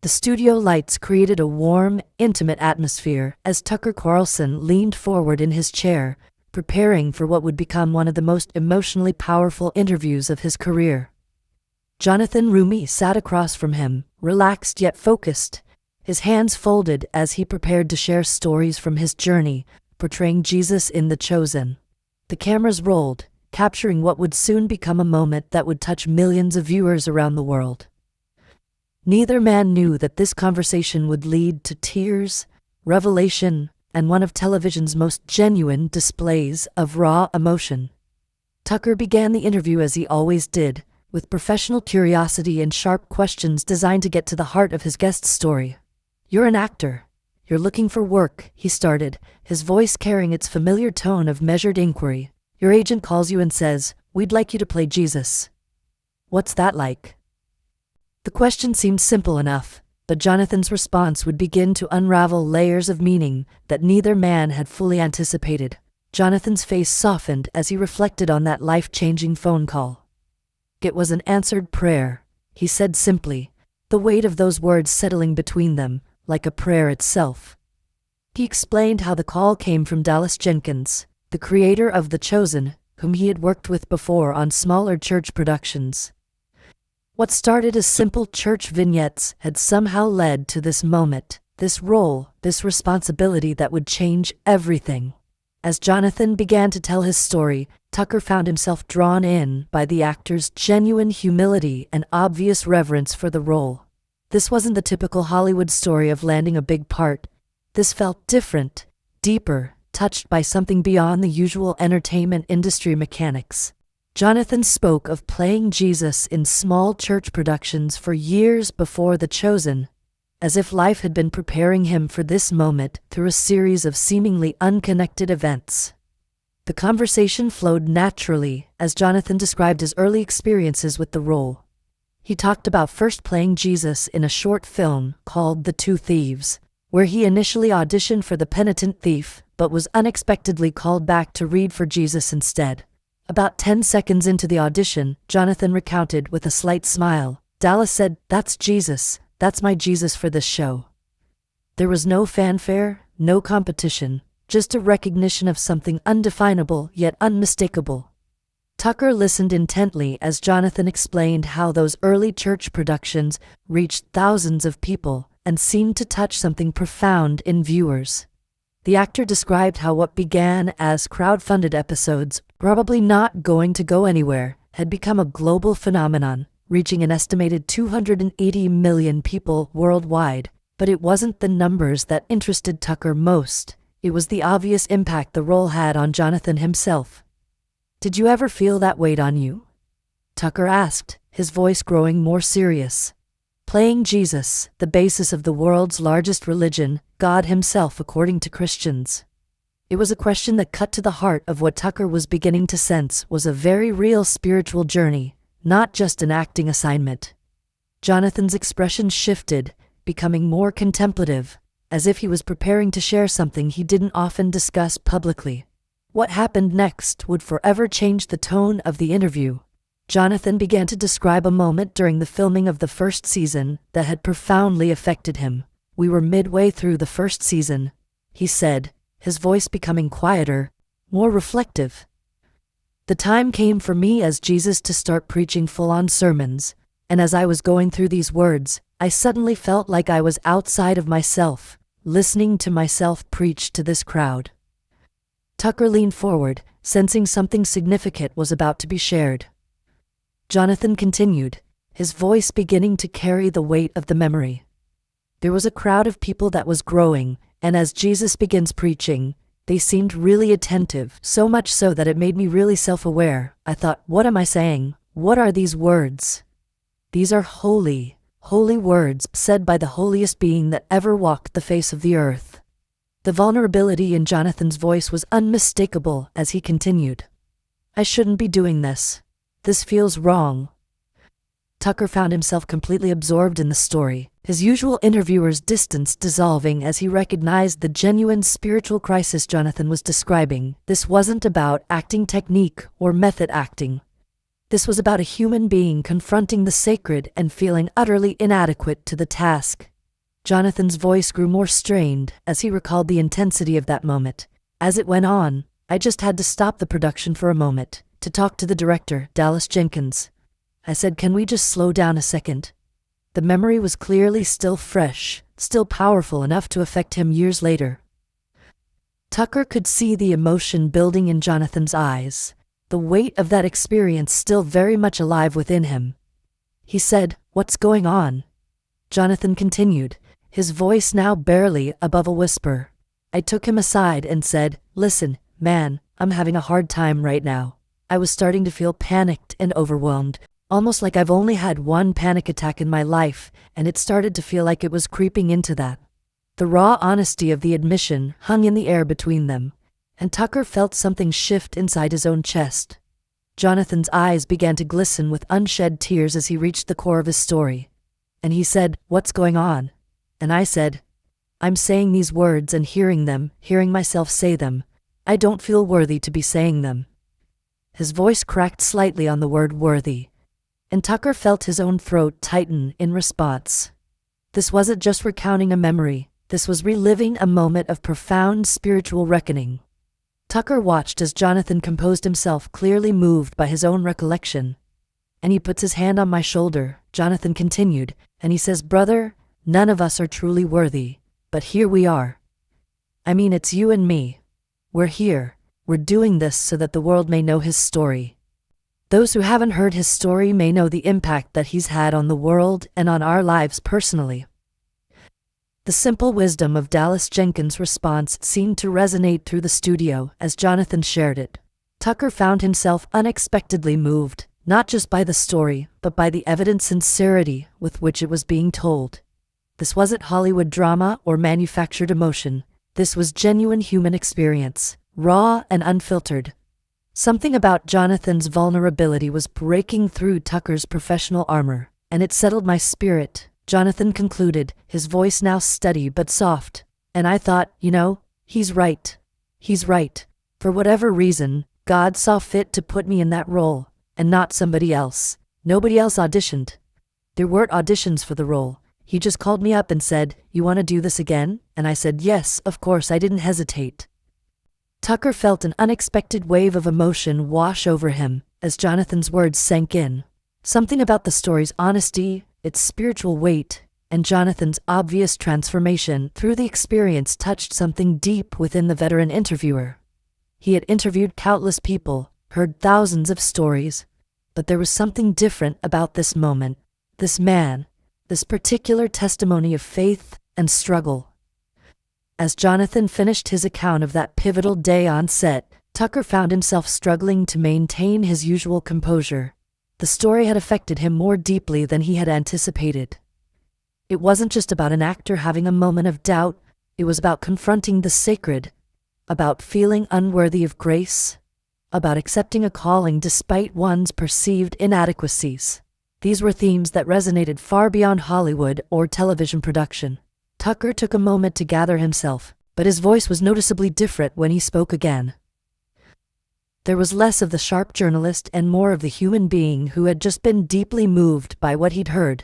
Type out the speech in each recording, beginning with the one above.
The studio lights created a warm, intimate atmosphere as Tucker Carlson leaned forward in his chair, preparing for what would become one of the most emotionally powerful interviews of his career. Jonathan Roumie sat across from him, relaxed yet focused, his hands folded as he prepared to share stories from his journey, portraying Jesus in The Chosen. The cameras rolled, capturing what would soon become a moment that would touch millions of viewers around the world. Neither man knew that this conversation would lead to tears, revelation, and one of television's most genuine displays of raw emotion. Tucker began the interview as he always did, with professional curiosity and sharp questions designed to get to the heart of his guest's story. "You're an actor. You're looking for work," he started, his voice carrying its familiar tone of measured inquiry. "Your agent calls you and says, 'We'd like you to play Jesus.' What's that like?" The question seemed simple enough, but Jonathan's response would begin to unravel layers of meaning that neither man had fully anticipated. Jonathan's face softened as he reflected on that life-changing phone call. "It was an answered prayer," he said simply, the weight of those words settling between them, like a prayer itself. He explained how the call came from Dallas Jenkins, the creator of The Chosen, whom he had worked with before on smaller church productions. What started as simple church vignettes had somehow led to this moment, this role, this responsibility that would change everything. As Jonathan began to tell his story, Tucker found himself drawn in by the actor's genuine humility and obvious reverence for the role. This wasn't the typical Hollywood story of landing a big part. This felt different, deeper, touched by something beyond the usual entertainment industry mechanics. Jonathan spoke of playing Jesus in small church productions for years before The Chosen, as if life had been preparing him for this moment through a series of seemingly unconnected events. The conversation flowed naturally as Jonathan described his early experiences with the role. He talked about first playing Jesus in a short film called The Two Thieves, where he initially auditioned for the penitent thief but was unexpectedly called back to read for Jesus instead. About 10 seconds into the audition, Jonathan recounted with a slight smile. Dallas said, "That's Jesus. That's my Jesus for this show." There was no fanfare, no competition, just a recognition of something undefinable yet unmistakable. Tucker listened intently as Jonathan explained how those early church productions reached thousands of people and seemed to touch something profound in viewers. The actor described how what began as crowd-funded episodes, probably not going to go anywhere, had become a global phenomenon, reaching an estimated 280 million people worldwide. But it wasn't the numbers that interested Tucker most. It was the obvious impact the role had on Jonathan himself. "Did you ever feel that weight on you?" Tucker asked, his voice growing more serious. Playing Jesus, the basis of the world's largest religion, God himself according to Christians. It was a question that cut to the heart of what Tucker was beginning to sense was a very real spiritual journey, not just an acting assignment. Jonathan's expression shifted, becoming more contemplative, as if he was preparing to share something he didn't often discuss publicly. What happened next would forever change the tone of the interview. Jonathan began to describe a moment during the filming of the first season that had profoundly affected him. "We were midway through the first season," he said, his voice becoming quieter, more reflective. "The time came for me as Jesus to start preaching full-on sermons, and as I was going through these words, I suddenly felt like I was outside of myself, listening to myself preach to this crowd." Tucker leaned forward, sensing something significant was about to be shared. Jonathan continued, his voice beginning to carry the weight of the memory. "There was a crowd of people that was growing, and as Jesus begins preaching, they seemed really attentive, so much so that it made me really self-aware. I thought, what am I saying? What are these words? These are holy, holy words said by the holiest being that ever walked the face of the earth." The vulnerability in Jonathan's voice was unmistakable as he continued. "I shouldn't be doing this. This feels wrong." Tucker found himself completely absorbed in the story, his usual interviewer's distance dissolving as he recognized the genuine spiritual crisis Jonathan was describing. This wasn't about acting technique or method acting. This was about a human being confronting the sacred and feeling utterly inadequate to the task. Jonathan's voice grew more strained as he recalled the intensity of that moment. As it went on, I just had to stop the production for a moment to talk to the director, Dallas Jenkins. I said, "Can we just slow down a second?" The memory was clearly still fresh, still powerful enough to affect him years later. Tucker could see the emotion building in Jonathan's eyes, the weight of that experience still very much alive within him. He said, "What's going on?" Jonathan continued, his voice now barely above a whisper. I took him aside and said, "Listen, man, I'm having a hard time right now." I was starting to feel panicked and overwhelmed, almost like I've only had one panic attack in my life, and it started to feel like it was creeping into that. The raw honesty of the admission hung in the air between them, and Tucker felt something shift inside his own chest. Jonathan's eyes began to glisten with unshed tears as he reached the core of his story. And he said, "What's going on?" And I said, "I'm saying these words and hearing them, hearing myself say them. I don't feel worthy to be saying them." His voice cracked slightly on the word worthy, and Tucker felt his own throat tighten in response. This wasn't just recounting a memory, this was reliving a moment of profound spiritual reckoning. Tucker watched as Jonathan composed himself, clearly moved by his own recollection. And he puts his hand on my shoulder, Jonathan continued, and he says, "Brother, none of us are truly worthy, but here we are. I mean, it's you and me. We're here. We're doing this so that the world may know his story. Those who haven't heard his story may know the impact that he's had on the world and on our lives personally." The simple wisdom of Dallas Jenkins' response seemed to resonate through the studio as Jonathan shared it. Tucker found himself unexpectedly moved, not just by the story, but by the evident sincerity with which it was being told. This wasn't Hollywood drama or manufactured emotion. This was genuine human experience, raw and unfiltered. Something about Jonathan's vulnerability was breaking through Tucker's professional armor, and it settled my spirit. Jonathan concluded, his voice now steady but soft. And I thought, he's right. He's right. For whatever reason, God saw fit to put me in that role, and not somebody else. Nobody else auditioned. There weren't auditions for the role. He just called me up and said, "You want to do this again?" And I said, "Yes, of course." I didn't hesitate. Tucker felt an unexpected wave of emotion wash over him as Jonathan's words sank in. Something about the story's honesty, its spiritual weight, and Jonathan's obvious transformation through the experience touched something deep within the veteran interviewer. He had interviewed countless people, heard thousands of stories, but there was something different about this moment, this man, this particular testimony of faith and struggle. As Jonathan finished his account of that pivotal day on set, Tucker found himself struggling to maintain his usual composure. The story had affected him more deeply than he had anticipated. It wasn't just about an actor having a moment of doubt, it was about confronting the sacred, about feeling unworthy of grace, about accepting a calling despite one's perceived inadequacies. These were themes that resonated far beyond Hollywood or television production. Tucker took a moment to gather himself, but his voice was noticeably different when he spoke again. There was less of the sharp journalist and more of the human being who had just been deeply moved by what he'd heard.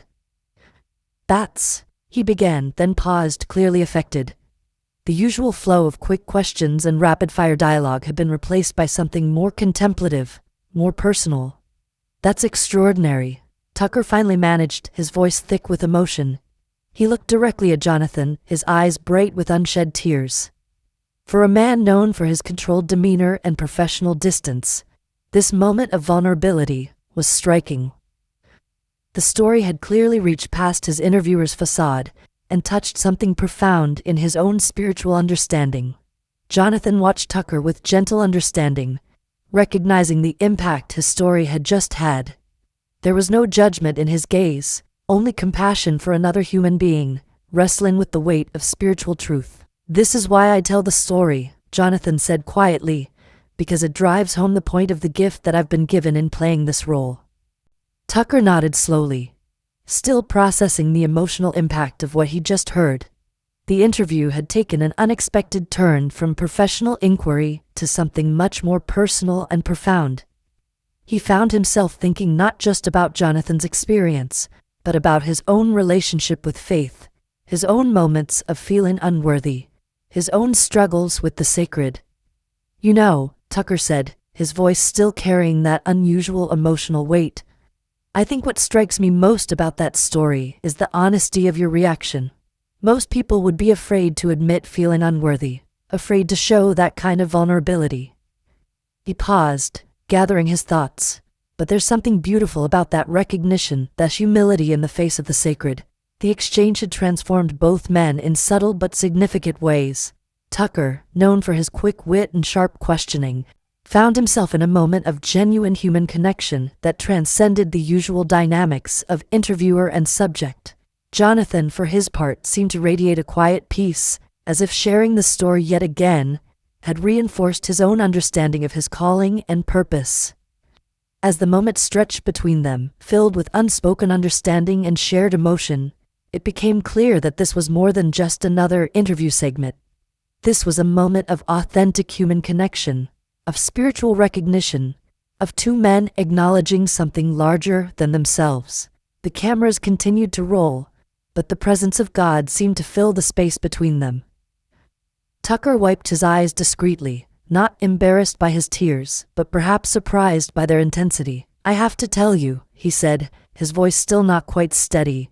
He began, then paused, clearly affected. The usual flow of quick questions and rapid-fire dialogue had been replaced by something more contemplative, more personal. "That's extraordinary," Tucker finally managed, his voice thick with emotion. He looked directly at Jonathan, his eyes bright with unshed tears. For a man known for his controlled demeanor and professional distance, this moment of vulnerability was striking. The story had clearly reached past his interviewer's facade and touched something profound in his own spiritual understanding. Jonathan watched Tucker with gentle understanding, recognizing the impact his story had just had. There was no judgment in his gaze, only compassion for another human being, wrestling with the weight of spiritual truth. "This is why I tell the story," Jonathan said quietly, "because it drives home the point of the gift that I've been given in playing this role." Tucker nodded slowly, still processing the emotional impact of what he'd just heard. The interview had taken an unexpected turn from professional inquiry to something much more personal and profound. He found himself thinking not just about Jonathan's experience, but about his own relationship with faith, his own moments of feeling unworthy, his own struggles with the sacred. "You know," Tucker said, his voice still carrying that unusual emotional weight, "I think what strikes me most about that story is the honesty of your reaction. Most people would be afraid to admit feeling unworthy, afraid to show that kind of vulnerability." He paused, gathering his thoughts. But there's something beautiful about that recognition, that humility in the face of the sacred. The exchange had transformed both men in subtle but significant ways. Tucker, known for his quick wit and sharp questioning, found himself in a moment of genuine human connection that transcended the usual dynamics of interviewer and subject. Jonathan, for his part, seemed to radiate a quiet peace, as if sharing the story yet again had reinforced his own understanding of his calling and purpose. As the moment stretched between them, filled with unspoken understanding and shared emotion, it became clear that this was more than just another interview segment. This was a moment of authentic human connection, of spiritual recognition, of two men acknowledging something larger than themselves. The cameras continued to roll, but the presence of God seemed to fill the space between them. Tucker wiped his eyes discreetly, not embarrassed by his tears, but perhaps surprised by their intensity. "I have to tell you," he said, his voice still not quite steady,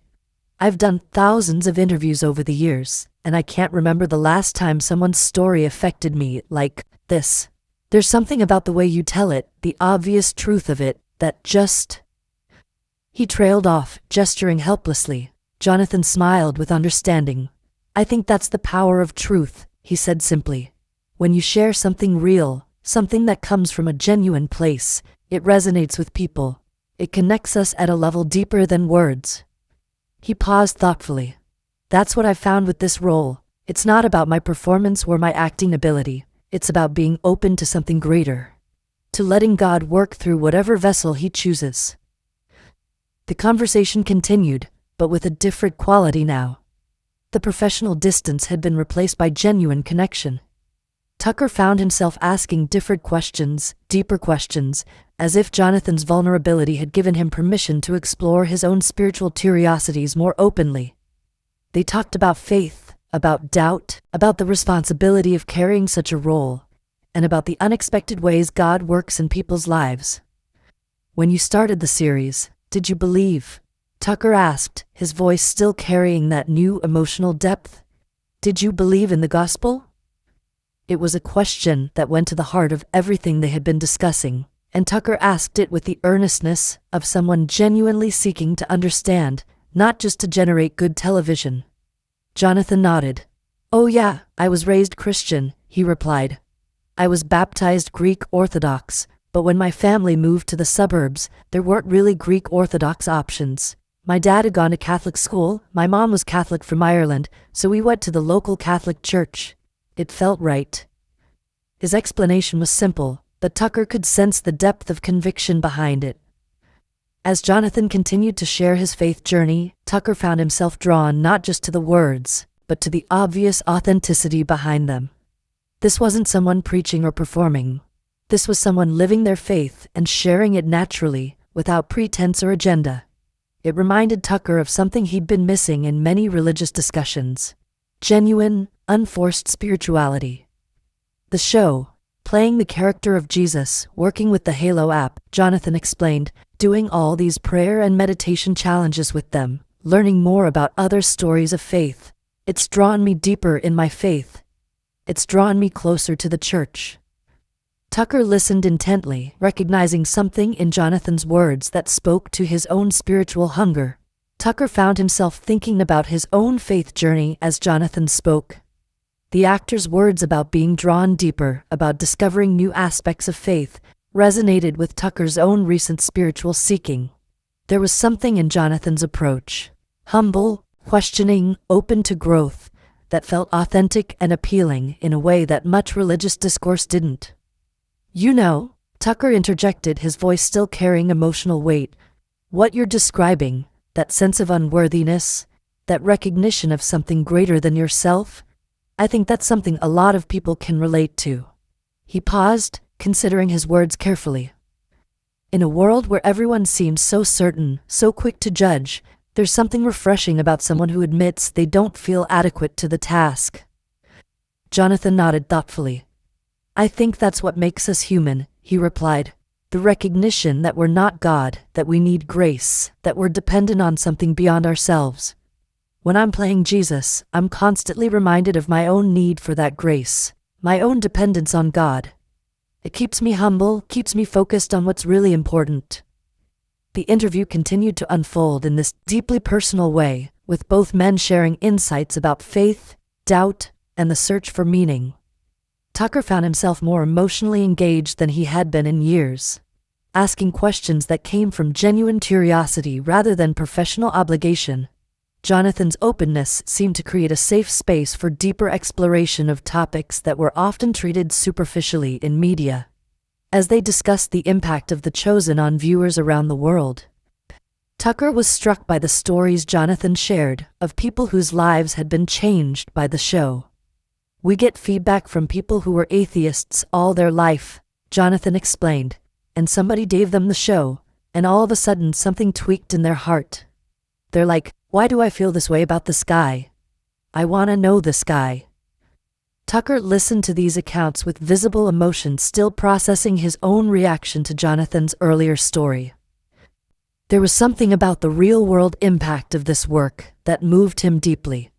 "I've done thousands of interviews over the years, and I can't remember the last time someone's story affected me like this. There's something about the way you tell it, the obvious truth of it, that just—" He trailed off, gesturing helplessly. Jonathan smiled with understanding. "I think that's the power of truth," he said simply. "When you share something real, something that comes from a genuine place, it resonates with people. It connects us at a level deeper than words." He paused thoughtfully. "That's what I've found with this role. It's not about my performance or my acting ability. It's about being open to something greater, to letting God work through whatever vessel He chooses." The conversation continued, but with a different quality now. The professional distance had been replaced by genuine connection. Tucker found himself asking different questions, deeper questions, as if Jonathan's vulnerability had given him permission to explore his own spiritual curiosities more openly. They talked about faith, about doubt, about the responsibility of carrying such a role, and about the unexpected ways God works in people's lives. "When you started the series, did you believe?" Tucker asked, his voice still carrying that new emotional depth. "Did you believe in the gospel?" It was a question that went to the heart of everything they had been discussing, and Tucker asked it with the earnestness of someone genuinely seeking to understand, not just to generate good television. Jonathan nodded. "Oh yeah, I was raised Christian," he replied. "I was baptized Greek Orthodox, but when my family moved to the suburbs, there weren't really Greek Orthodox options. My dad had gone to Catholic school, my mom was Catholic from Ireland, so we went to the local Catholic church. It felt right." His explanation was simple, but Tucker could sense the depth of conviction behind it. As Jonathan continued to share his faith journey, Tucker found himself drawn not just to the words, but to the obvious authenticity behind them. This wasn't someone preaching or performing. This was someone living their faith and sharing it naturally, without pretense or agenda. It reminded Tucker of something he'd been missing in many religious discussions: genuine, unforced spirituality. The show, playing the character of Jesus, working with the Halo app, Jonathan explained, doing all these prayer and meditation challenges with them, learning more about other stories of faith. It's drawn me deeper in my faith. It's drawn me closer to the church. Tucker listened intently, recognizing something in Jonathan's words that spoke to his own spiritual hunger. Tucker found himself thinking about his own faith journey as Jonathan spoke. The actor's words about being drawn deeper, about discovering new aspects of faith, resonated with Tucker's own recent spiritual seeking. There was something in Jonathan's approach, humble, questioning, open to growth, that felt authentic and appealing in a way that much religious discourse didn't. "You know," Tucker interjected, his voice still carrying emotional weight, "what you're describing, that sense of unworthiness, that recognition of something greater than yourself, I think that's something a lot of people can relate to." He paused, considering his words carefully. In a world where everyone seems so certain, so quick to judge, There's something refreshing about someone who admits they don't feel adequate to the task. Jonathan nodded thoughtfully. I think that's what makes us human, he replied. The recognition that we're not God, that we need grace, that we're dependent on something beyond ourselves. When I'm playing Jesus, I'm constantly reminded of my own need for that grace, my own dependence on God. It keeps me humble, keeps me focused on what's really important. The interview continued to unfold in this deeply personal way, with both men sharing insights about faith, doubt, and the search for meaning. Tucker found himself more emotionally engaged than he had been in years, asking questions that came from genuine curiosity rather than professional obligation. Jonathan's openness seemed to create a safe space for deeper exploration of topics that were often treated superficially in media. As they discussed the impact of The Chosen on viewers around the world, Tucker was struck by the stories Jonathan shared of people whose lives had been changed by the show. We get feedback from people who were atheists all their life, Jonathan explained, and somebody gave them the show, and all of a sudden something tweaked in their heart. They're like, why do I feel this way about the sky? I want to know the sky. Tucker listened to these accounts with visible emotion, still processing his own reaction to Jonathan's earlier story. There was something about the real-world impact of this work that moved him deeply.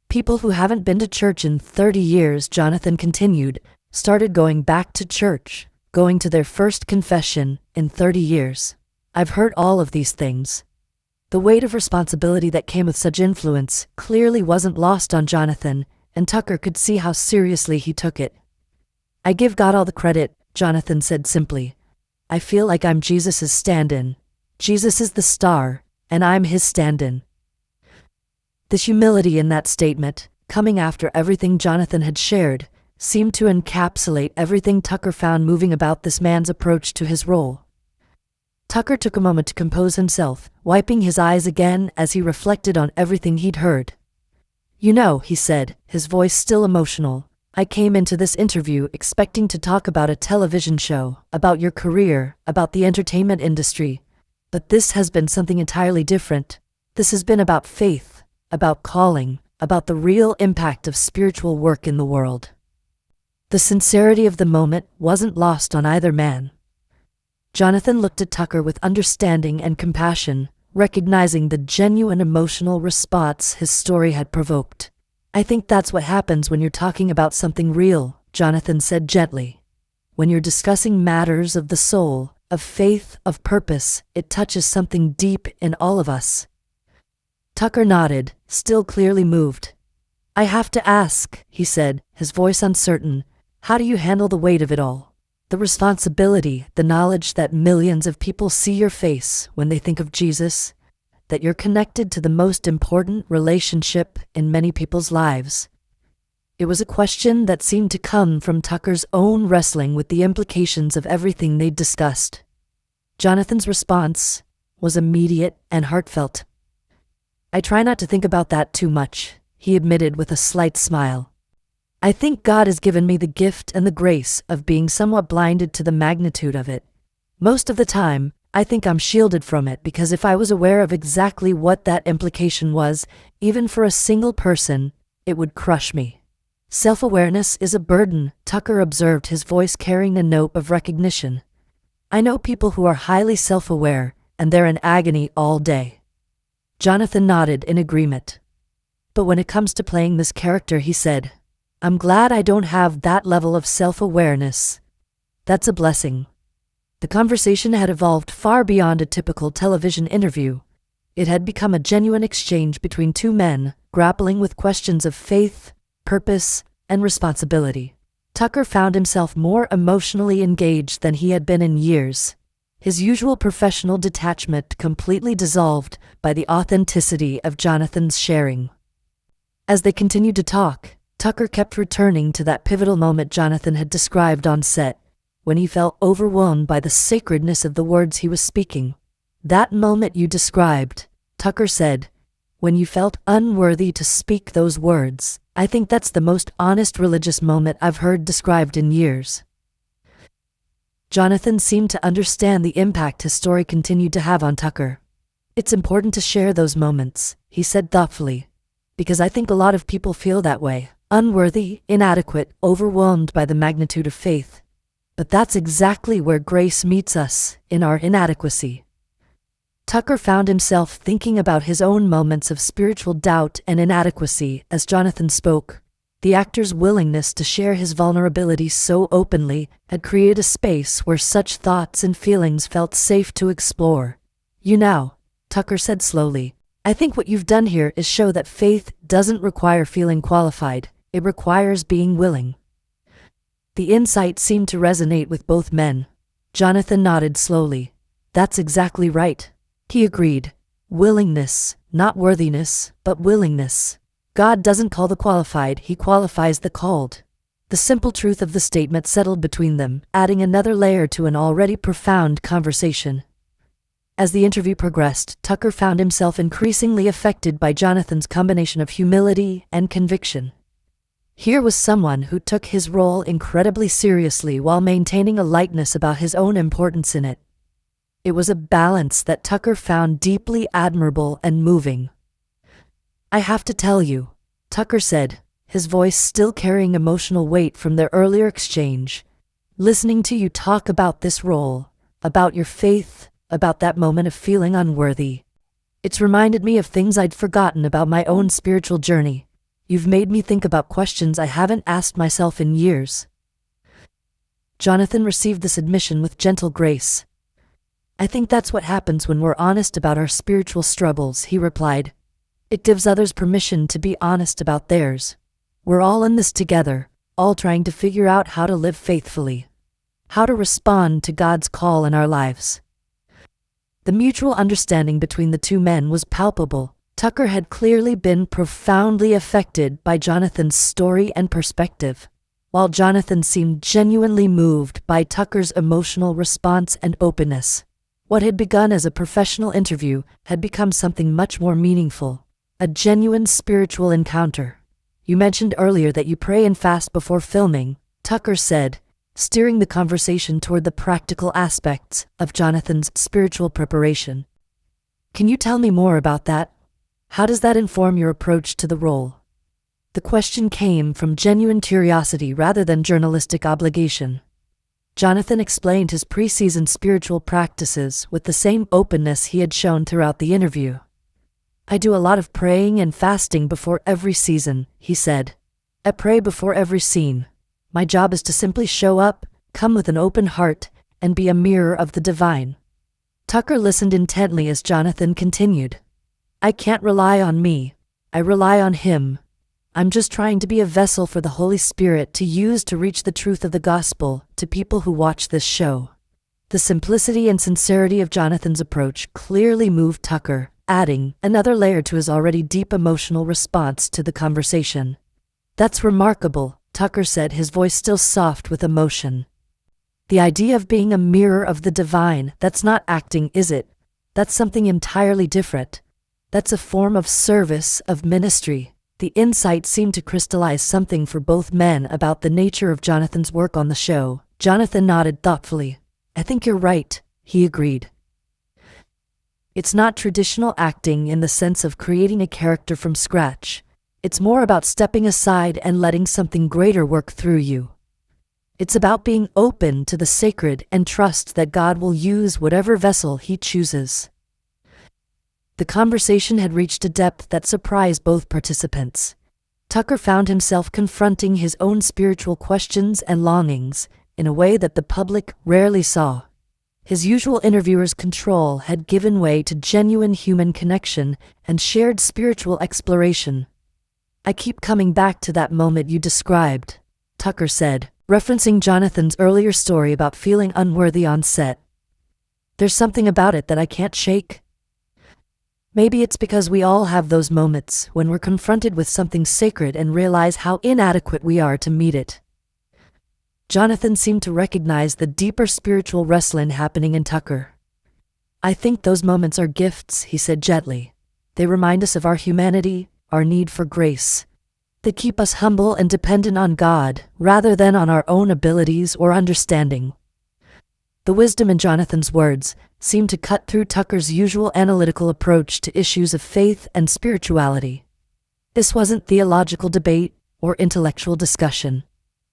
People who haven't been to church in 30 years, Jonathan continued, started going back to church, going to their first confession in 30 years. I've heard all of these things. The weight of responsibility that came with such influence clearly wasn't lost on Jonathan, and Tucker could see how seriously he took it. I give God all the credit, Jonathan said simply. I feel like I'm Jesus' stand-in. Jesus is the star, and I'm his stand-in. This humility in that statement, coming after everything Jonathan had shared, seemed to encapsulate everything Tucker found moving about this man's approach to his role. Tucker took a moment to compose himself, wiping his eyes again as he reflected on everything he'd heard. You know, he said, his voice still emotional, I came into this interview expecting to talk about a television show, about your career, about the entertainment industry. But this has been something entirely different. This has been about faith, about calling, about the real impact of spiritual work in the world. The sincerity of the moment wasn't lost on either man. Jonathan looked at Tucker with understanding and compassion, recognizing the genuine emotional response his story had provoked. I think that's what happens when you're talking about something real, Jonathan said gently. When you're discussing matters of the soul, of faith, of purpose, it touches something deep in all of us. Tucker nodded, still clearly moved. I have to ask, he said, his voice uncertain, how do you handle the weight of it all? The responsibility, the knowledge that millions of people see your face when they think of Jesus, that you're connected to the most important relationship in many people's lives. It was a question that seemed to come from Tucker's own wrestling with the implications of everything they'd discussed. Jonathan's response was immediate and heartfelt. I try not to think about that too much, he admitted with a slight smile. I think God has given me the gift and the grace of being somewhat blinded to the magnitude of it. Most of the time, I think I'm shielded from it because if I was aware of exactly what that implication was, even for a single person, it would crush me. Self-awareness is a burden, Tucker observed, his voice carrying a note of recognition. I know people who are highly self-aware, and they're in agony all day. Jonathan nodded in agreement. But when it comes to playing this character, he said, I'm glad I don't have that level of self-awareness. That's a blessing. The conversation had evolved far beyond a typical television interview. It had become a genuine exchange between two men, grappling with questions of faith, purpose, and responsibility. Tucker found himself more emotionally engaged than he had been in years. His usual professional detachment completely dissolved by the authenticity of Jonathan's sharing. As they continued to talk, Tucker kept returning to that pivotal moment Jonathan had described on set, when he felt overwhelmed by the sacredness of the words he was speaking. That moment you described, Tucker said, when you felt unworthy to speak those words, I think that's the most honest religious moment I've heard described in years. Jonathan seemed to understand the impact his story continued to have on Tucker. It's important to share those moments, he said thoughtfully, because I think a lot of people feel that way, unworthy, inadequate, overwhelmed by the magnitude of faith. But that's exactly where grace meets us, in our inadequacy. Tucker found himself thinking about his own moments of spiritual doubt and inadequacy as Jonathan spoke. The actor's willingness to share his vulnerabilities so openly had created a space where such thoughts and feelings felt safe to explore. You know, Tucker said slowly, I think what you've done here is show that faith doesn't require feeling qualified, it requires being willing. The insight seemed to resonate with both men. Jonathan nodded slowly. That's exactly right, he agreed. Willingness, not worthiness, but willingness. God doesn't call the qualified, he qualifies the called. The simple truth of the statement settled between them, adding another layer to an already profound conversation. As the interview progressed, Tucker found himself increasingly affected by Jonathan's combination of humility and conviction. Here was someone who took his role incredibly seriously while maintaining a lightness about his own importance in it. It was a balance that Tucker found deeply admirable and moving. I have to tell you, Tucker said, his voice still carrying emotional weight from their earlier exchange. Listening to you talk about this role, about your faith, about that moment of feeling unworthy. It's reminded me of things I'd forgotten about my own spiritual journey. You've made me think about questions I haven't asked myself in years. Jonathan received this admission with gentle grace. I think that's what happens when we're honest about our spiritual struggles, he replied. It gives others permission to be honest about theirs. We're all in this together, all trying to figure out how to live faithfully. How to respond to God's call in our lives. The mutual understanding between the two men was palpable. Tucker had clearly been profoundly affected by Jonathan's story and perspective, while Jonathan seemed genuinely moved by Tucker's emotional response and openness. What had begun as a professional interview had become something much more meaningful, a genuine spiritual encounter. You mentioned earlier that you pray and fast before filming, Tucker said, steering the conversation toward the practical aspects of Jonathan's spiritual preparation. Can you tell me more about that? How does that inform your approach to the role? The question came from genuine curiosity rather than journalistic obligation. Jonathan explained his pre-season spiritual practices with the same openness he had shown throughout the interview. I do a lot of praying and fasting before every season, he said. I pray before every scene. My job is to simply show up, come with an open heart, and be a mirror of the divine. Tucker listened intently as Jonathan continued. I can't rely on me. I rely on him. I'm just trying to be a vessel for the Holy Spirit to use to reach the truth of the gospel to people who watch this show. The simplicity and sincerity of Jonathan's approach clearly moved Tucker, adding another layer to his already deep emotional response to the conversation. That's remarkable, Tucker said, his voice still soft with emotion. The idea of being a mirror of the divine, that's not acting, is it? That's something entirely different. That's a form of service, of ministry. The insight seemed to crystallize something for both men about the nature of Jonathan's work on the show. Jonathan nodded thoughtfully. I think you're right, he agreed. It's not traditional acting in the sense of creating a character from scratch. It's more about stepping aside and letting something greater work through you. It's about being open to the sacred and trust that God will use whatever vessel he chooses. The conversation had reached a depth that surprised both participants. Tucker found himself confronting his own spiritual questions and longings in a way that the public rarely saw. His usual interviewer's control had given way to genuine human connection and shared spiritual exploration. I keep coming back to that moment you described, Tucker said, referencing Jonathan's earlier story about feeling unworthy on set. There's something about it that I can't shake. Maybe it's because we all have those moments when we're confronted with something sacred and realize how inadequate we are to meet it. Jonathan seemed to recognize the deeper spiritual wrestling happening in Tucker. I think those moments are gifts, he said gently. They remind us of our humanity, our need for grace. They keep us humble and dependent on God, rather than on our own abilities or understanding. The wisdom in Jonathan's words, seemed to cut through Tucker's usual analytical approach to issues of faith and spirituality. This wasn't theological debate or intellectual discussion.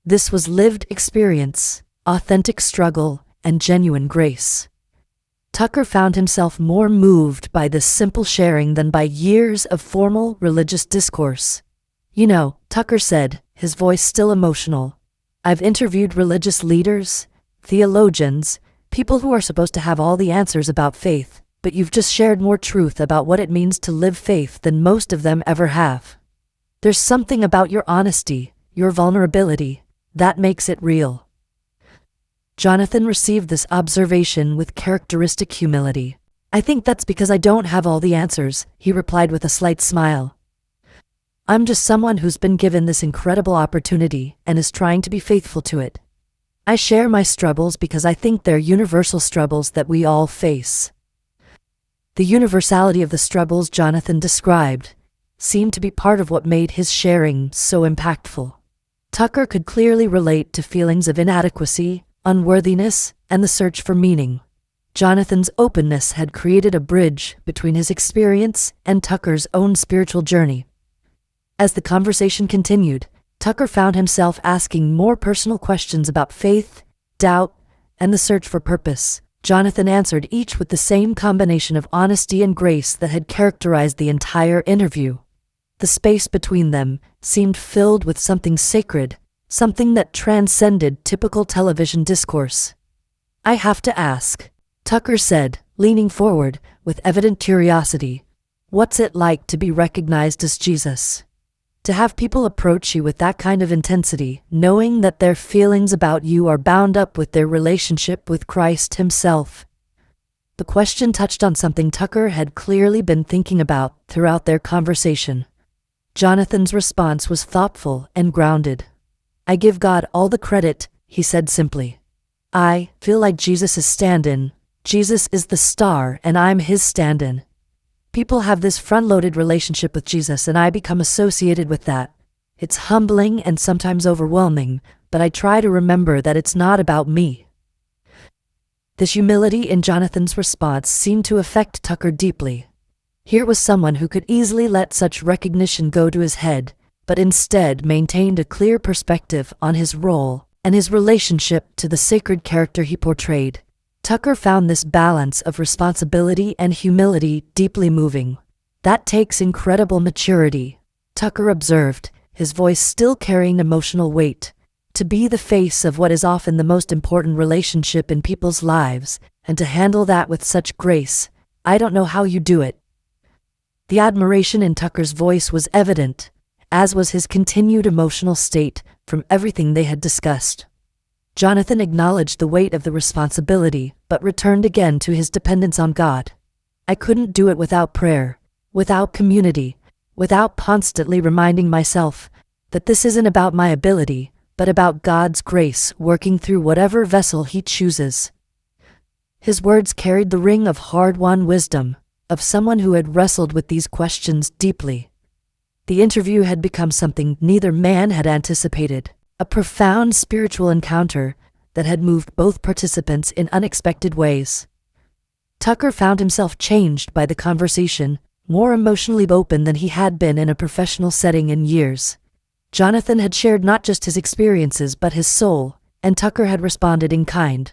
This was lived experience, authentic struggle, and genuine grace. Tucker found himself more moved by this simple sharing than by years of formal religious discourse. "You know," Tucker said, his voice still emotional, "I've interviewed religious leaders, theologians, people who are supposed to have all the answers about faith, but you've just shared more truth about what it means to live faith than most of them ever have. There's something about your honesty, your vulnerability, that makes it real." Jonathan received this observation with characteristic humility. "I think that's because I don't have all the answers," he replied with a slight smile. "I'm just someone who's been given this incredible opportunity and is trying to be faithful to it. I share my struggles because I think they're universal struggles that we all face." The universality of the struggles Jonathan described seemed to be part of what made his sharing so impactful. Tucker could clearly relate to feelings of inadequacy, unworthiness, and the search for meaning. Jonathan's openness had created a bridge between his experience and Tucker's own spiritual journey. As the conversation continued, Tucker found himself asking more personal questions about faith, doubt, and the search for purpose. Jonathan answered each with the same combination of honesty and grace that had characterized the entire interview. The space between them seemed filled with something sacred, something that transcended typical television discourse. "I have to ask," Tucker said, leaning forward with evident curiosity, "what's it like to be recognized as Jesus? To have people approach you with that kind of intensity, knowing that their feelings about you are bound up with their relationship with Christ himself?" The question touched on something Tucker had clearly been thinking about throughout their conversation. Jonathan's response was thoughtful and grounded. "I give God all the credit," he said simply. "I feel like Jesus is stand-in. Jesus is the star and I'm his stand-in. People have this front-loaded relationship with Jesus and I become associated with that. It's humbling and sometimes overwhelming, but I try to remember that it's not about me." This humility in Jonathan's response seemed to affect Tucker deeply. Here was someone who could easily let such recognition go to his head, but instead maintained a clear perspective on his role and his relationship to the sacred character he portrayed. Tucker found this balance of responsibility and humility deeply moving. "That takes incredible maturity," Tucker observed, his voice still carrying emotional weight. "To be the face of what is often the most important relationship in people's lives, and to handle that with such grace, I don't know how you do it." The admiration in Tucker's voice was evident, as was his continued emotional state from everything they had discussed. Jonathan acknowledged the weight of the responsibility, but returned again to his dependence on God. "I couldn't do it without prayer, without community, without constantly reminding myself that this isn't about my ability, but about God's grace working through whatever vessel he chooses." His words carried the ring of hard-won wisdom, of someone who had wrestled with these questions deeply. The interview had become something neither man had anticipated, a profound spiritual encounter that had moved both participants in unexpected ways. Tucker found himself changed by the conversation, more emotionally open than he had been in a professional setting in years. Jonathan had shared not just his experiences but his soul, and Tucker had responded in kind.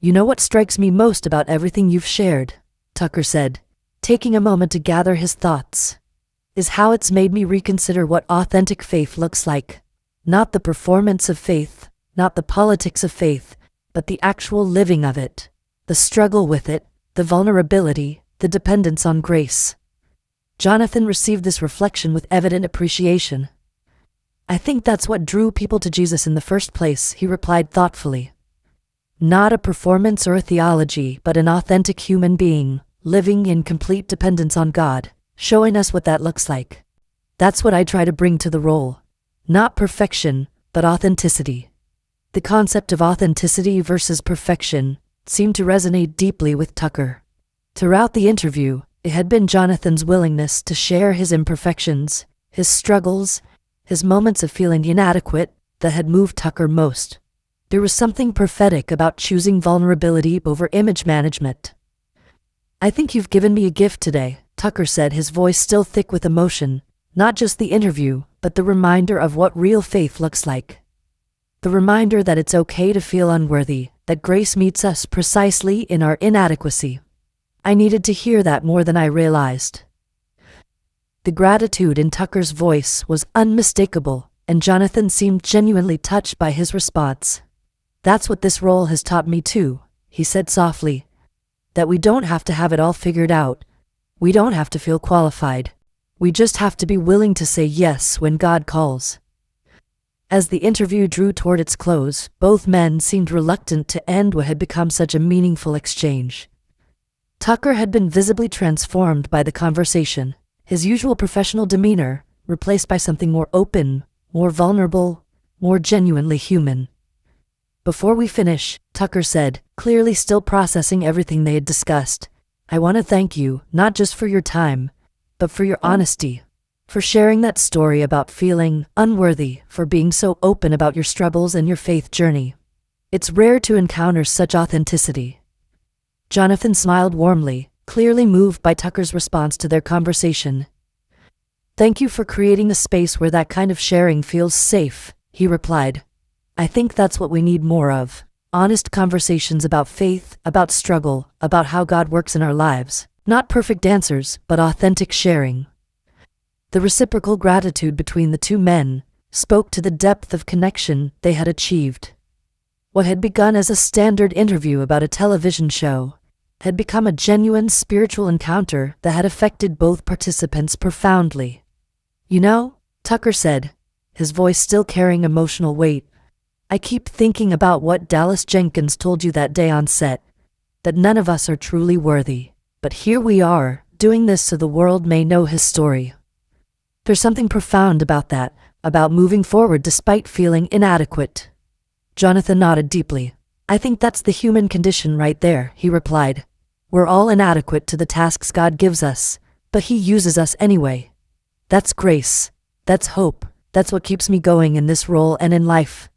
"You know what strikes me most about everything you've shared," Tucker said, taking a moment to gather his thoughts, "is how it's made me reconsider what authentic faith looks like. Not the performance of faith, not the politics of faith, but the actual living of it, the struggle with it, the vulnerability, the dependence on grace." Jonathan received this reflection with evident appreciation. "I think that's what drew people to Jesus in the first place," he replied thoughtfully. "Not a performance or a theology, but an authentic human being, living in complete dependence on God, showing us what that looks like. That's what I try to bring to the role. Not perfection, but authenticity." The concept of authenticity versus perfection seemed to resonate deeply with Tucker. Throughout the interview, it had been Jonathan's willingness to share his imperfections, his struggles, his moments of feeling inadequate that had moved Tucker most. There was something prophetic about choosing vulnerability over image management. "I think you've given me a gift today," Tucker said, his voice still thick with emotion. "Not just the interview, but the reminder of what real faith looks like. The reminder that it's okay to feel unworthy, that grace meets us precisely in our inadequacy. I needed to hear that more than I realized." The gratitude in Tucker's voice was unmistakable, and Jonathan seemed genuinely touched by his response. "That's what this role has taught me too," he said softly. "That we don't have to have it all figured out. We don't have to feel qualified. We just have to be willing to say yes when God calls." As the interview drew toward its close, both men seemed reluctant to end what had become such a meaningful exchange. Tucker had been visibly transformed by the conversation, his usual professional demeanor replaced by something more open, more vulnerable, more genuinely human. "Before we finish," Tucker said, clearly still processing everything they had discussed, "I want to thank you, not just for your time, but for your honesty, for sharing that story about feeling unworthy, for being so open about your struggles and your faith journey. It's rare to encounter such authenticity." Jonathan smiled warmly, clearly moved by Tucker's response to their conversation. "Thank you for creating a space where that kind of sharing feels safe," he replied. "I think that's what we need more of. Honest conversations about faith, about struggle, about how God works in our lives. Not perfect answers, but authentic sharing." The reciprocal gratitude between the two men spoke to the depth of connection they had achieved. What had begun as a standard interview about a television show had become a genuine spiritual encounter that had affected both participants profoundly. "You know," Tucker said, his voice still carrying emotional weight, "I keep thinking about what Dallas Jenkins told you that day on set, that none of us are truly worthy. But here we are, doing this so the world may know his story. There's something profound about that, about moving forward despite feeling inadequate." Jonathan nodded deeply. "I think that's the human condition right there," he replied. "We're all inadequate to the tasks God gives us, but He uses us anyway. That's grace. That's hope. That's what keeps me going in this role and in life."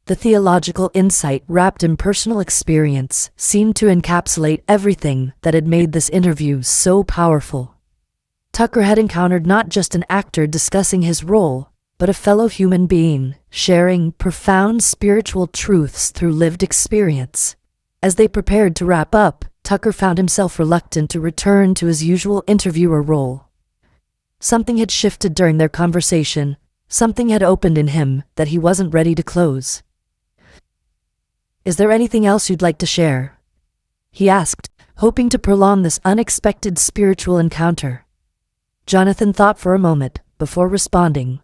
The theological insight wrapped in personal experience seemed to encapsulate everything that had made this interview so powerful. Tucker had encountered not just an actor discussing his role, but a fellow human being, sharing profound spiritual truths through lived experience. As they prepared to wrap up, Tucker found himself reluctant to return to his usual interviewer role. Something had shifted during their conversation, something had opened in him that he wasn't ready to close. "Is there anything else you'd like to share?" he asked, hoping to prolong this unexpected spiritual encounter. Jonathan thought for a moment, before responding.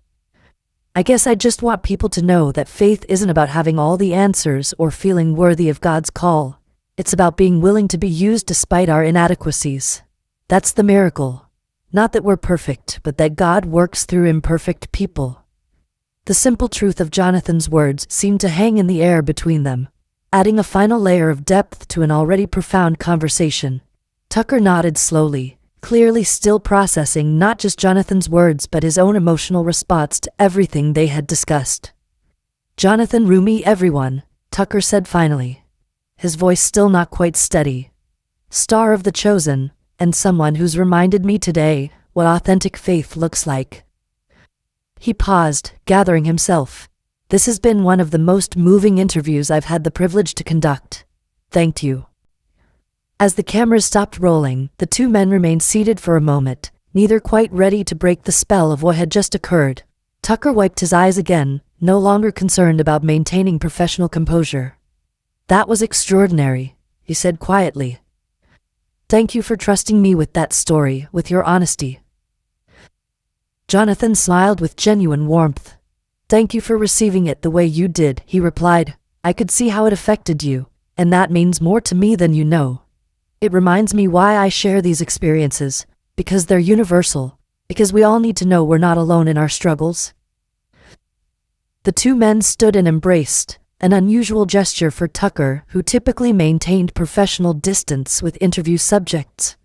"I guess I just want people to know that faith isn't about having all the answers or feeling worthy of God's call. It's about being willing to be used despite our inadequacies. That's the miracle. Not that we're perfect, but that God works through imperfect people." The simple truth of Jonathan's words seemed to hang in the air between them, adding a final layer of depth to an already profound conversation. Tucker nodded slowly, clearly still processing not just Jonathan's words but his own emotional response to everything they had discussed. "Jonathan, Roumie, everyone," Tucker said finally, his voice still not quite steady. "Star of The Chosen, and someone who's reminded me today what authentic faith looks like." He paused, gathering himself. "This has been one of the most moving interviews I've had the privilege to conduct. Thank you." As the cameras stopped rolling, the two men remained seated for a moment, neither quite ready to break the spell of what had just occurred. Tucker wiped his eyes again, no longer concerned about maintaining professional composure. "That was extraordinary," he said quietly. "Thank you for trusting me with that story, with your honesty." Jonathan smiled with genuine warmth. "Thank you for receiving it the way you did," he replied. "I could see how it affected you, and that means more to me than you know. It reminds me why I share these experiences, because they're universal, because we all need to know we're not alone in our struggles." The two men stood and embraced, an unusual gesture for Tucker, who typically maintained professional distance with interview subjects.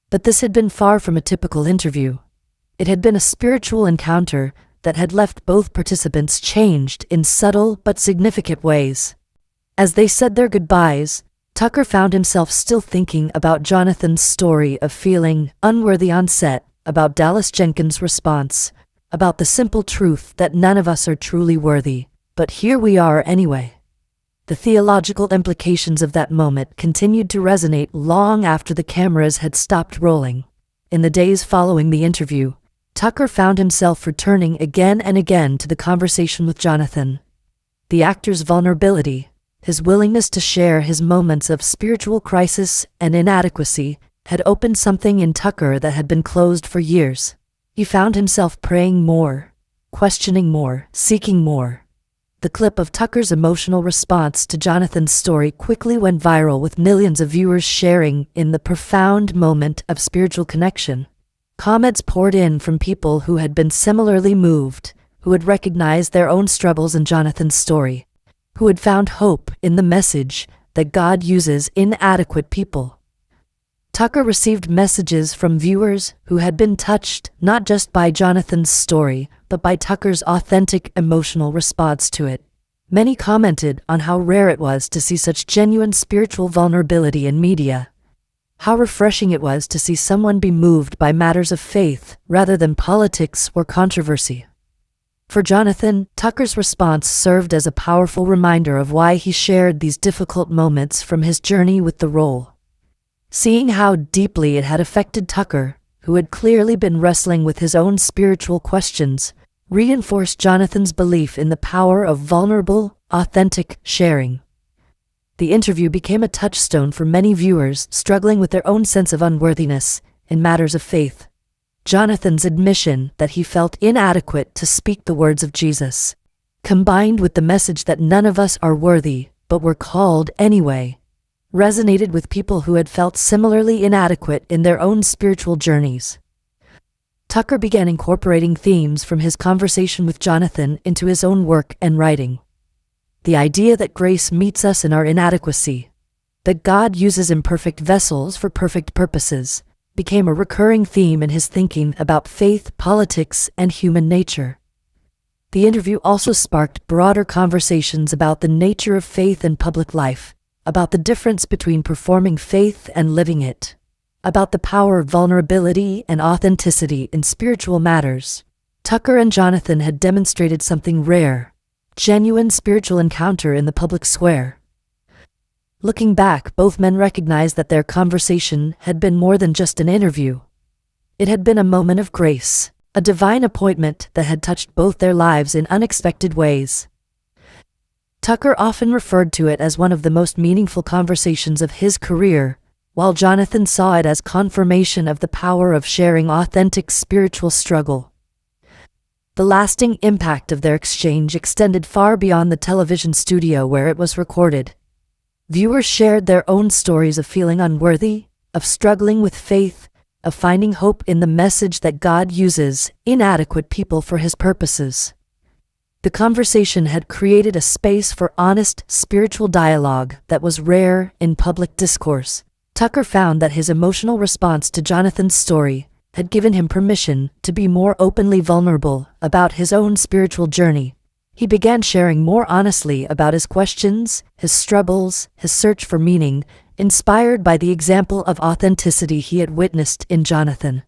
But this had been far from a typical interview. It had been a spiritual encounter that had left both participants changed in subtle but significant ways. As they said their goodbyes, Tucker found himself still thinking about Jonathan's story of feeling unworthy on set, about Dallas Jenkins' response, about the simple truth that none of us are truly worthy, but here we are anyway. The theological implications of that moment continued to resonate long after the cameras had stopped rolling. In the days following the interview, Tucker found himself returning again and again to the conversation with Jonathan. The actor's vulnerability, his willingness to share his moments of spiritual crisis and inadequacy, had opened something in Tucker that had been closed for years. He found himself praying more, questioning more, seeking more. The clip of Tucker's emotional response to Jonathan's story quickly went viral, with millions of viewers sharing in the profound moment of spiritual connection. Comments poured in from people who had been similarly moved, who had recognized their own struggles in Jonathan's story, who had found hope in the message that God uses inadequate people. Tucker received messages from viewers who had been touched not just by Jonathan's story, but by Tucker's authentic emotional response to it. Many commented on how rare it was to see such genuine spiritual vulnerability in media. How refreshing it was to see someone be moved by matters of faith rather than politics or controversy. For Jonathan, Tucker's response served as a powerful reminder of why he shared these difficult moments from his journey with the role. Seeing how deeply it had affected Tucker, who had clearly been wrestling with his own spiritual questions, reinforced Jonathan's belief in the power of vulnerable, authentic sharing. The interview became a touchstone for many viewers struggling with their own sense of unworthiness in matters of faith. Jonathan's admission that he felt inadequate to speak the words of Jesus, combined with the message that none of us are worthy, but we're called anyway, resonated with people who had felt similarly inadequate in their own spiritual journeys. Tucker began incorporating themes from his conversation with Jonathan into his own work and writing. The idea that grace meets us in our inadequacy, that God uses imperfect vessels for perfect purposes, became a recurring theme in his thinking about faith, politics, and human nature. The interview also sparked broader conversations about the nature of faith in public life, about the difference between performing faith and living it, about the power of vulnerability and authenticity in spiritual matters. Tucker and Jonathan had demonstrated something rare, genuine spiritual encounter in the public square. Looking back, both men recognized that their conversation had been more than just an interview. It had been a moment of grace, a divine appointment that had touched both their lives in unexpected ways. Tucker often referred to it as one of the most meaningful conversations of his career, while Jonathan saw it as confirmation of the power of sharing authentic spiritual struggle. The lasting impact of their exchange extended far beyond the television studio where it was recorded. Viewers shared their own stories of feeling unworthy, of struggling with faith, of finding hope in the message that God uses inadequate people for his purposes. The conversation had created a space for honest, spiritual dialogue that was rare in public discourse. Tucker found that his emotional response to Jonathan's story had given him permission to be more openly vulnerable about his own spiritual journey. He began sharing more honestly about his questions, his struggles, his search for meaning, inspired by the example of authenticity he had witnessed in Jonathan.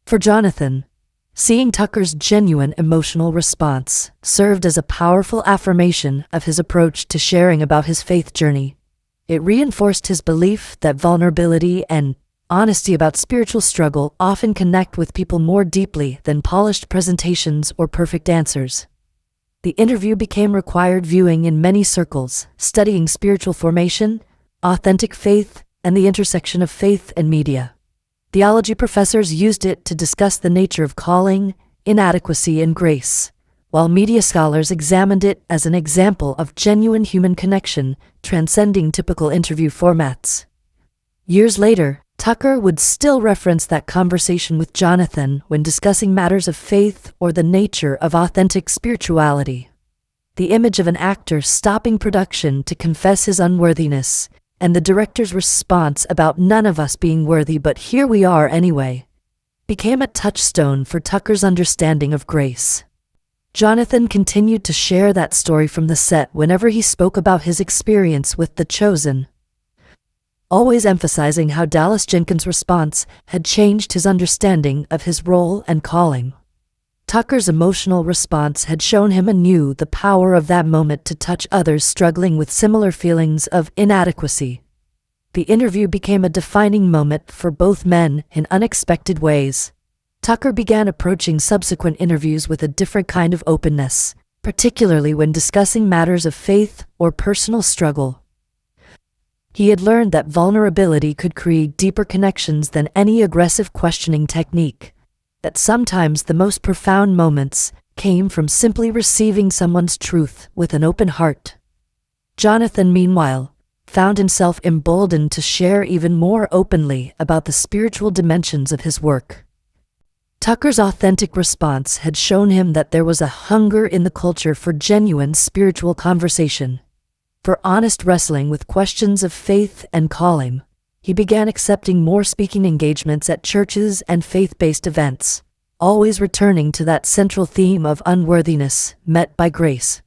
For Jonathan, seeing Tucker's genuine emotional response served as a powerful affirmation of his approach to sharing about his faith journey. It reinforced his belief that vulnerability and honesty about spiritual struggle often connect with people more deeply than polished presentations or perfect answers. The interview became required viewing in many circles, studying spiritual formation, authentic faith, and the intersection of faith and media. Theology professors used it to discuss the nature of calling, inadequacy, and grace, while media scholars examined it as an example of genuine human connection, transcending typical interview formats. Years later, Tucker would still reference that conversation with Jonathan when discussing matters of faith or the nature of authentic spirituality. The image of an actor stopping production to confess his unworthiness, and the director's response about none of us being worthy but here we are anyway, became a touchstone for Tucker's understanding of grace. Jonathan continued to share that story from the set whenever he spoke about his experience with The Chosen, always emphasizing how Dallas Jenkins' response had changed his understanding of his role and calling. Tucker's emotional response had shown him anew the power of that moment to touch others struggling with similar feelings of inadequacy. The interview became a defining moment for both men in unexpected ways. Tucker began approaching subsequent interviews with a different kind of openness, particularly when discussing matters of faith or personal struggle. He had learned that vulnerability could create deeper connections than any aggressive questioning technique, that sometimes the most profound moments came from simply receiving someone's truth with an open heart. Jonathan, meanwhile, found himself emboldened to share even more openly about the spiritual dimensions of his work. Tucker's authentic response had shown him that there was a hunger in the culture for genuine spiritual conversation, for honest wrestling with questions of faith and calling. He began accepting more speaking engagements at churches and faith-based events, always returning to that central theme of unworthiness met by grace.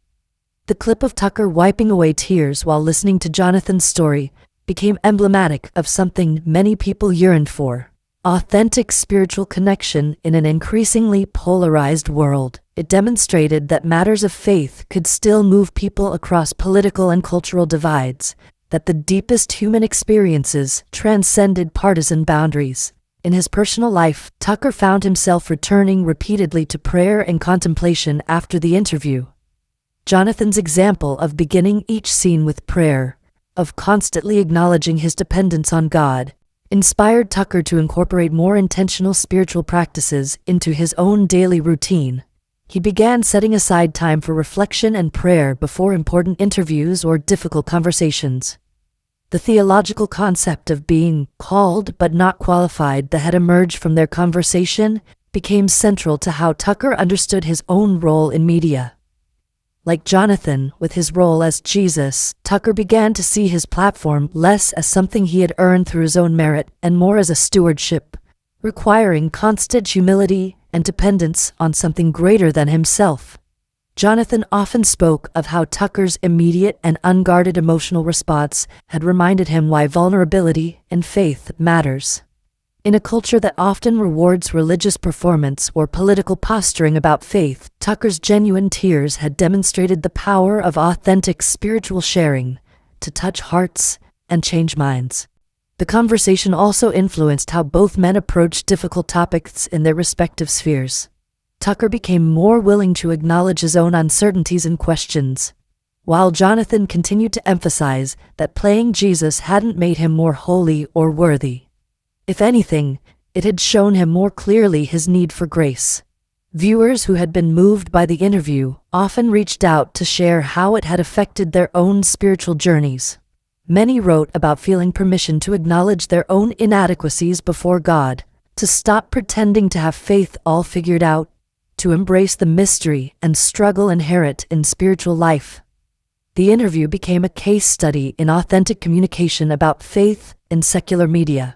The clip of Tucker wiping away tears while listening to Jonathan's story became emblematic of something many people yearned for: authentic spiritual connection in an increasingly polarized world. It demonstrated that matters of faith could still move people across political and cultural divides, that the deepest human experiences transcended partisan boundaries. In his personal life, Tucker found himself returning repeatedly to prayer and contemplation after the interview. Jonathan's example of beginning each scene with prayer, of constantly acknowledging his dependence on God, inspired Tucker to incorporate more intentional spiritual practices into his own daily routine. He began setting aside time for reflection and prayer before important interviews or difficult conversations. The theological concept of being called but not qualified that had emerged from their conversation became central to how Tucker understood his own role in media. Like Jonathan, with his role as Jesus, Tucker began to see his platform less as something he had earned through his own merit and more as a stewardship, requiring constant humility and dependence on something greater than himself. Jonathan often spoke of how Tucker's immediate and unguarded emotional response had reminded him why vulnerability and faith matters. In a culture that often rewards religious performance or political posturing about faith, Tucker's genuine tears had demonstrated the power of authentic spiritual sharing to touch hearts and change minds. The conversation also influenced how both men approached difficult topics in their respective spheres. Tucker became more willing to acknowledge his own uncertainties and questions, while Jonathan continued to emphasize that playing Jesus hadn't made him more holy or worthy. If anything, it had shown him more clearly his need for grace. Viewers who had been moved by the interview often reached out to share how it had affected their own spiritual journeys. Many wrote about feeling permission to acknowledge their own inadequacies before God, to stop pretending to have faith all figured out, to embrace the mystery and struggle inherent in spiritual life. The interview became a case study in authentic communication about faith in secular media.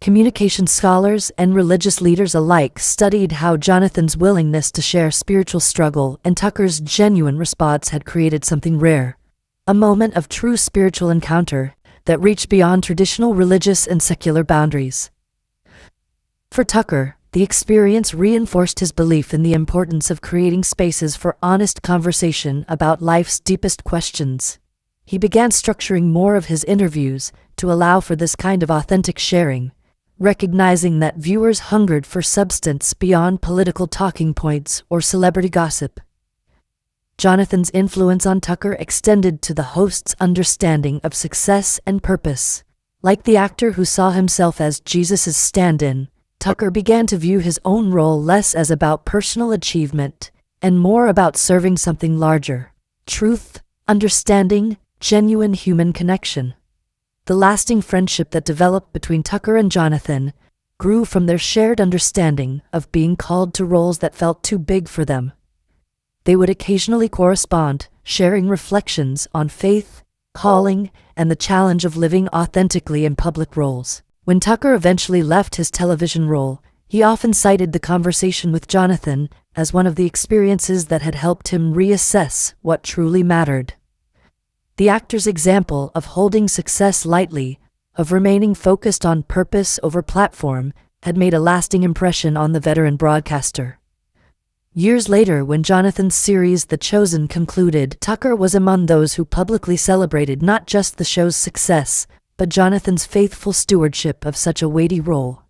Communication scholars and religious leaders alike studied how Jonathan's willingness to share spiritual struggle and Tucker's genuine response had created something rare, a moment of true spiritual encounter that reached beyond traditional religious and secular boundaries. For Tucker, the experience reinforced his belief in the importance of creating spaces for honest conversation about life's deepest questions. He began structuring more of his interviews to allow for this kind of authentic sharing, recognizing that viewers hungered for substance beyond political talking points or celebrity gossip. Jonathan's influence on Tucker extended to the host's understanding of success and purpose. Like the actor who saw himself as Jesus' stand-in, Tucker began to view his own role less as about personal achievement and more about serving something larger: truth, understanding, genuine human connection. The lasting friendship that developed between Tucker and Jonathan grew from their shared understanding of being called to roles that felt too big for them. They would occasionally correspond, sharing reflections on faith, calling, and the challenge of living authentically in public roles. When Tucker eventually left his television role, he often cited the conversation with Jonathan as one of the experiences that had helped him reassess what truly mattered. The actor's example of holding success lightly, of remaining focused on purpose over platform, had made a lasting impression on the veteran broadcaster. Years later, when Jonathan's series The Chosen concluded, Tucker was among those who publicly celebrated not just the show's success, but Jonathan's faithful stewardship of such a weighty role.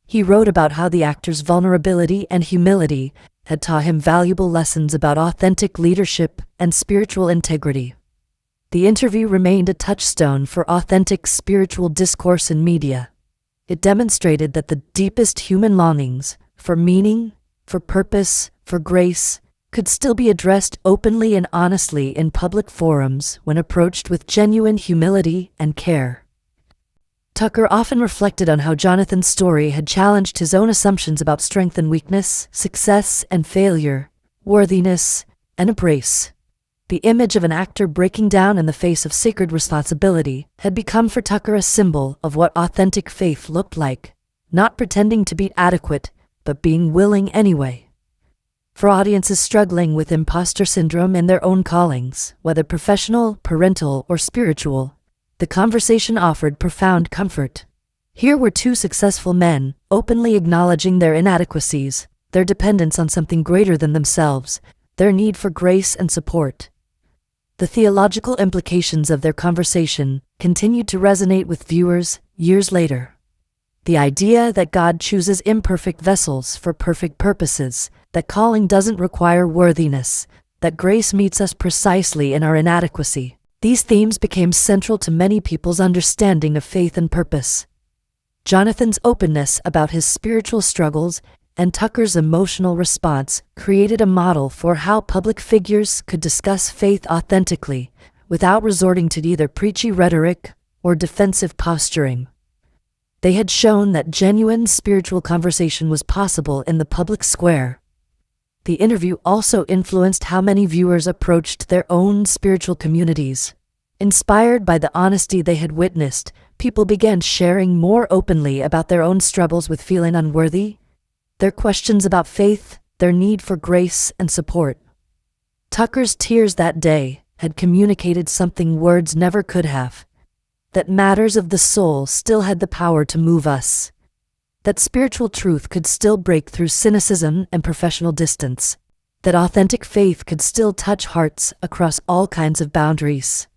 He wrote about how the actor's vulnerability and humility had taught him valuable lessons about authentic leadership and spiritual integrity. The interview remained a touchstone for authentic spiritual discourse in media. It demonstrated that the deepest human longings for meaning, for purpose, for grace, could still be addressed openly and honestly in public forums when approached with genuine humility and care. Tucker often reflected on how Jonathan's story had challenged his own assumptions about strength and weakness, success and failure, worthiness and embrace. The image of an actor breaking down in the face of sacred responsibility had become for Tucker a symbol of what authentic faith looked like, not pretending to be adequate, but being willing anyway. For audiences struggling with imposter syndrome in their own callings, whether professional, parental, or spiritual, the conversation offered profound comfort. Here were two successful men, openly acknowledging their inadequacies, their dependence on something greater than themselves, their need for grace and support. The theological implications of their conversation continued to resonate with viewers years later. The idea that God chooses imperfect vessels for perfect purposes, that calling doesn't require worthiness, that grace meets us precisely in our inadequacy. These themes became central to many people's understanding of faith and purpose. Jonathan's openness about his spiritual struggles and Tucker's emotional response created a model for how public figures could discuss faith authentically, without resorting to either preachy rhetoric or defensive posturing. They had shown that genuine spiritual conversation was possible in the public square. The interview also influenced how many viewers approached their own spiritual communities. Inspired by the honesty they had witnessed, people began sharing more openly about their own struggles with feeling unworthy, their questions about faith, their need for grace and support. Tucker's tears that day had communicated something words never could have: that matters of the soul still had the power to move us, that spiritual truth could still break through cynicism and professional distance, that authentic faith could still touch hearts across all kinds of boundaries.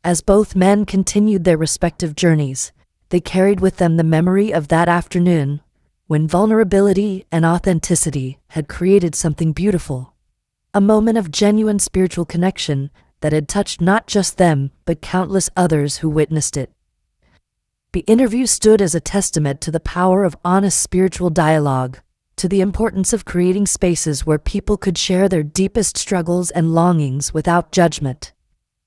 As both men continued their respective journeys, they carried with them the memory of that afternoon, when vulnerability and authenticity had created something beautiful, a moment of genuine spiritual connection that had touched not just them, but countless others who witnessed it. The interview stood as a testament to the power of honest spiritual dialogue, to the importance of creating spaces where people could share their deepest struggles and longings without judgment.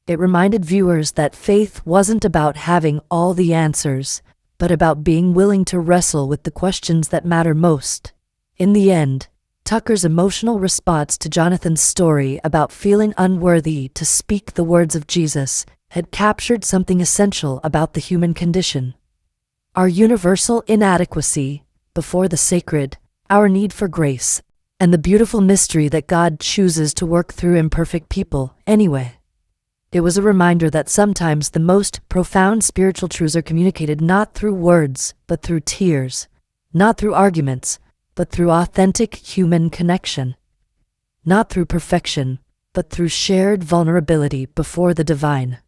It reminded viewers that faith wasn't about having all the answers, but about being willing to wrestle with the questions that matter most. In the end, Tucker's emotional response to Jonathan's story about feeling unworthy to speak the words of Jesus had captured something essential about the human condition. Our universal inadequacy before the sacred, our need for grace, and the beautiful mystery that God chooses to work through imperfect people anyway. It was a reminder that sometimes the most profound spiritual truths are communicated not through words, but through tears, not through arguments, but through authentic human connection, not through perfection, but through shared vulnerability before the divine.